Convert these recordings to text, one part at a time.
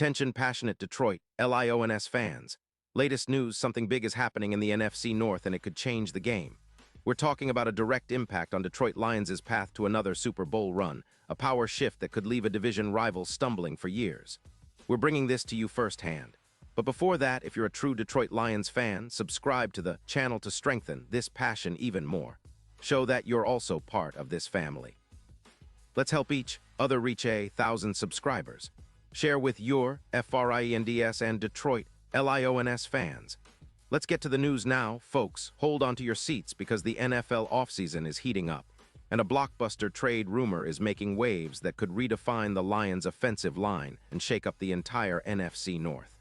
Attention passionate Detroit, Lions fans. Latest news, something big is happening in the NFC North and it could change the game. We're talking about a direct impact on Detroit Lions' path to another Super Bowl run, a power shift that could leave a division rival stumbling for years. We're bringing this to you firsthand. But before that, if you're a true Detroit Lions fan, subscribe to the channel to strengthen this passion even more. Show that you're also part of this family. Let's help each other reach 1,000 subscribers. Share with your FRIENDS and Detroit LIONS fans. Let's get to the news now, folks. Hold on to your seats because the NFL offseason is heating up, and a blockbuster trade rumor is making waves that could redefine the Lions' offensive line and shake up the entire NFC North.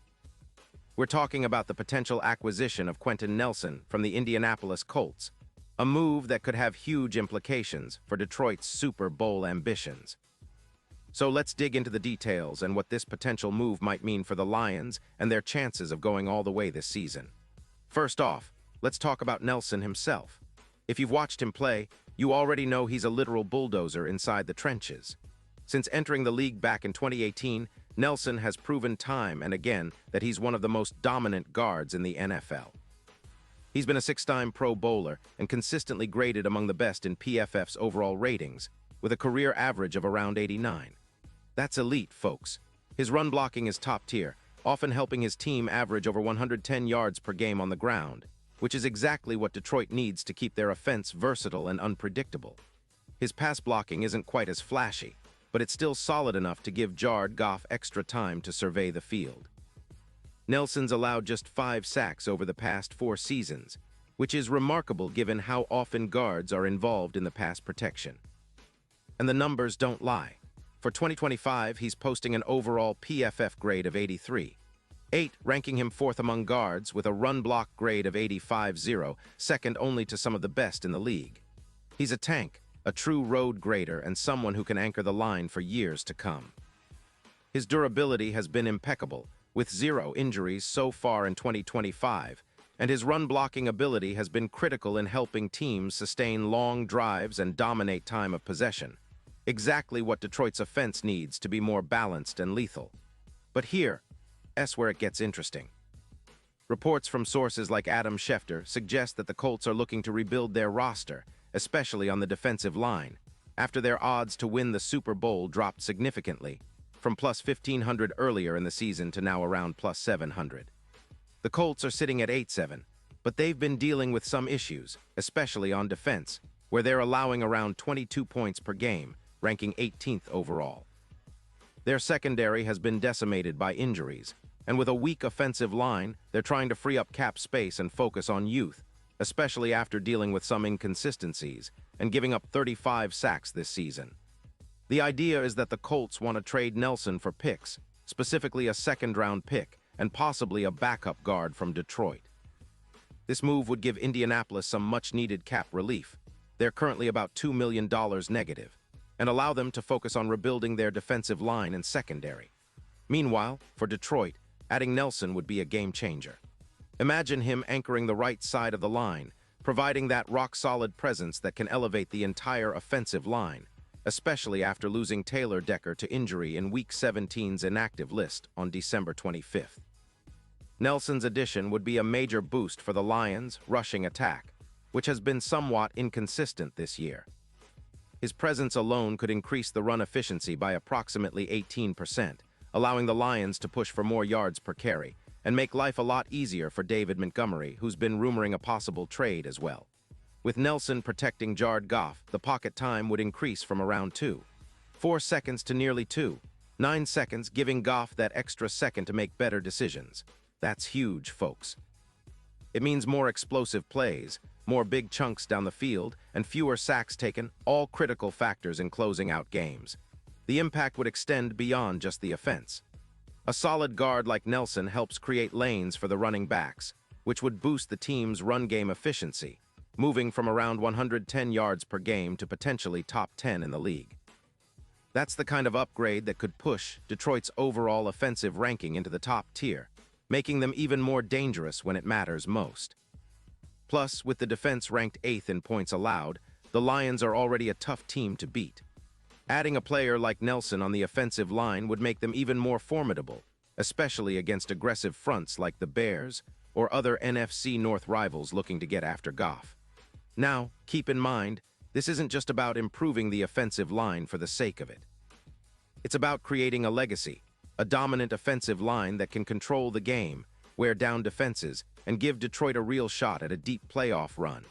We're talking about the potential acquisition of Quenton Nelson from the Indianapolis Colts, a move that could have huge implications for Detroit's Super Bowl ambitions. So let's dig into the details and what this potential move might mean for the Lions and their chances of going all the way this season. First off, let's talk about Nelson himself. If you've watched him play, you already know he's a literal bulldozer inside the trenches. Since entering the league back in 2018, Nelson has proven time and again that he's one of the most dominant guards in the NFL. He's been a 6-time Pro Bowler and consistently graded among the best in PFF's overall ratings, with a career average of around 89. That's elite, folks. His run blocking is top tier, often helping his team average over 110 yards per game on the ground, which is exactly what Detroit needs to keep their offense versatile and unpredictable. His pass blocking isn't quite as flashy, but it's still solid enough to give Jared Goff extra time to survey the field. Nelson's allowed just 5 sacks over the past 4 seasons, which is remarkable given how often guards are involved in the pass protection. And the numbers don't lie. For 2025, he's posting an overall PFF grade of 83, ranking him 4th among guards with a run block grade of 85.0, second only to some of the best in the league. He's a tank, a true road grader, and someone who can anchor the line for years to come. His durability has been impeccable, with 0 injuries so far in 2025, and his run blocking ability has been critical in helping teams sustain long drives and dominate time of possession. Exactly what Detroit's offense needs to be more balanced and lethal. But here's where it gets interesting. Reports from sources like Adam Schefter suggest that the Colts are looking to rebuild their roster, especially on the defensive line, after their odds to win the Super Bowl dropped significantly, from plus 1,500 earlier in the season to now around plus 700. The Colts are sitting at 8-7, but they've been dealing with some issues, especially on defense, where they're allowing around 22 points per game, ranking 18th overall. Their secondary has been decimated by injuries, and with a weak offensive line, they're trying to free up cap space and focus on youth, especially after dealing with some inconsistencies and giving up 35 sacks this season. The idea is that the Colts want to trade Nelson for picks, specifically a second-round pick and possibly a backup guard from Detroit. This move would give Indianapolis some much-needed cap relief. They're currently about $2 million negative, and allow them to focus on rebuilding their defensive line and secondary. Meanwhile, for Detroit, adding Nelson would be a game-changer. Imagine him anchoring the right side of the line, providing that rock-solid presence that can elevate the entire offensive line, especially after losing Taylor Decker to injury in Week 17's inactive list on December 25th. Nelson's addition would be a major boost for the Lions' rushing attack, which has been somewhat inconsistent this year. His presence alone could increase the run efficiency by approximately 18%, allowing the Lions to push for more yards per carry, and make life a lot easier for David Montgomery, who's been rumoring a possible trade as well. With Nelson protecting Jared Goff, the pocket time would increase from around 4 seconds to nearly 9 seconds, giving Goff that extra second to make better decisions. That's huge, folks. It means more explosive plays, more big chunks down the field, and fewer sacks taken, all critical factors in closing out games. The impact would extend beyond just the offense. A solid guard like Nelson helps create lanes for the running backs, which would boost the team's run game efficiency, moving from around 110 yards per game to potentially top 10 in the league. That's the kind of upgrade that could push Detroit's overall offensive ranking into the top tier, making them even more dangerous when it matters most. Plus, with the defense ranked 8th in points allowed, the Lions are already a tough team to beat. Adding a player like Nelson on the offensive line would make them even more formidable, especially against aggressive fronts like the Bears or other NFC North rivals looking to get after Goff. Now, keep in mind, this isn't just about improving the offensive line for the sake of it. It's about creating a legacy, a dominant offensive line that can control the game, wear down defenses, and give Detroit a real shot at a deep playoff run.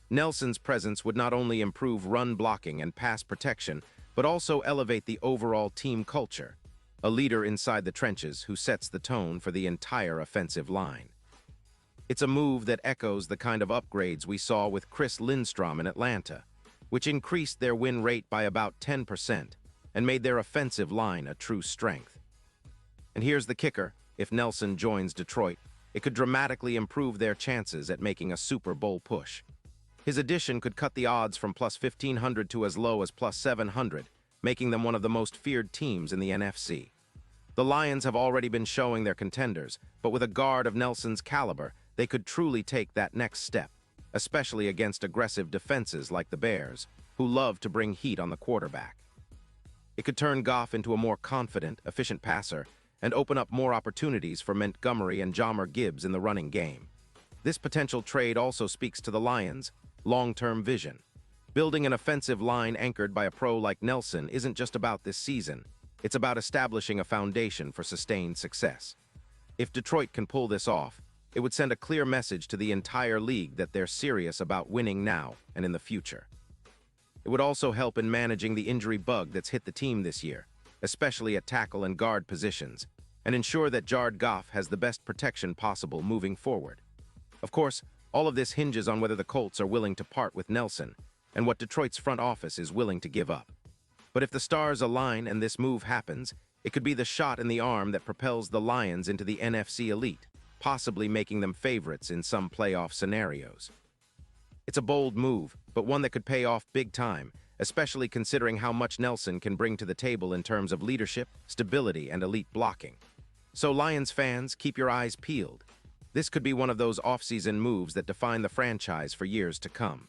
Nelson's presence would not only improve run blocking and pass protection, but also elevate the overall team culture, a leader inside the trenches who sets the tone for the entire offensive line. It's a move that echoes the kind of upgrades we saw with Chris Lindstrom in Atlanta, which increased their win rate by about 10% and made their offensive line a true strength. And here's the kicker: if Nelson joins Detroit, it could dramatically improve their chances at making a Super Bowl push. His addition could cut the odds from plus 1,500 to as low as plus 700, making them one of the most feared teams in the NFC. The Lions have already been showing they're contenders, but with a guard of Nelson's caliber, they could truly take that next step, especially against aggressive defenses like the Bears, who love to bring heat on the quarterback. It could turn Goff into a more confident, efficient passer and open up more opportunities for Montgomery and Jahmyr Gibbs in the running game. This potential trade also speaks to the Lions' long-term vision. Building an offensive line anchored by a pro like Nelson isn't just about this season. It's about establishing a foundation for sustained success. If Detroit can pull this off, it would send a clear message to the entire league that they're serious about winning now and in the future. It would also help in managing the injury bug that's hit the team this year, especially at tackle and guard positions, and ensure that Jared Goff has the best protection possible moving forward. Of course, all of this hinges on whether the Colts are willing to part with Nelson and what Detroit's front office is willing to give up. But if the stars align and this move happens, it could be the shot in the arm that propels the Lions into the NFC elite, possibly making them favorites in some playoff scenarios. It's a bold move, but one that could pay off big time, especially considering how much Nelson can bring to the table in terms of leadership, stability, and elite blocking. So Lions fans, keep your eyes peeled. This could be one of those offseason moves that define the franchise for years to come.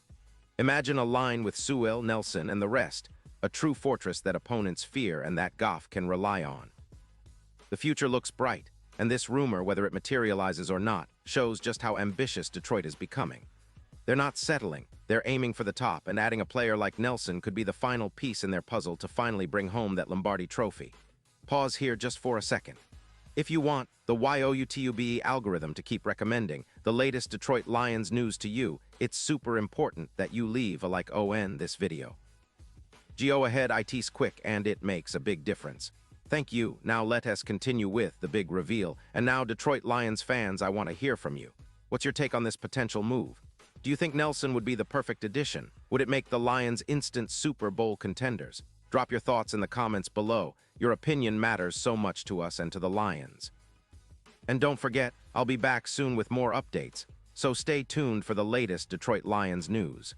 Imagine a line with Sewell, Nelson, and the rest, a true fortress that opponents fear and that Goff can rely on. The future looks bright, and this rumor, whether it materializes or not, shows just how ambitious Detroit is becoming. They're not settling, they're aiming for the top, and adding a player like Nelson could be the final piece in their puzzle to finally bring home that Lombardi trophy. Pause here just for a second. If you want the YOUTUBE algorithm to keep recommending the latest Detroit Lions news to you, it's super important that you leave a like on this video. Go ahead, it's quick and it makes a big difference. Thank you. Now let us continue with the big reveal. And now, Detroit Lions fans, I want to hear from you. What's your take on this potential move? Do you think Nelson would be the perfect addition? Would it make the Lions instant Super Bowl contenders? Drop your thoughts in the comments below. Your opinion matters so much to us and to the Lions. And don't forget, I'll be back soon with more updates, so stay tuned for the latest Detroit Lions news.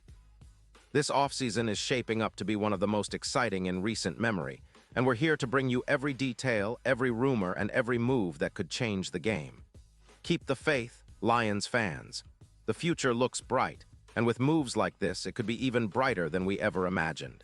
This offseason is shaping up to be one of the most exciting in recent memory, and we're here to bring you every detail, every rumor, and every move that could change the game. Keep the faith, Lions fans. The future looks bright, and with moves like this, it could be even brighter than we ever imagined.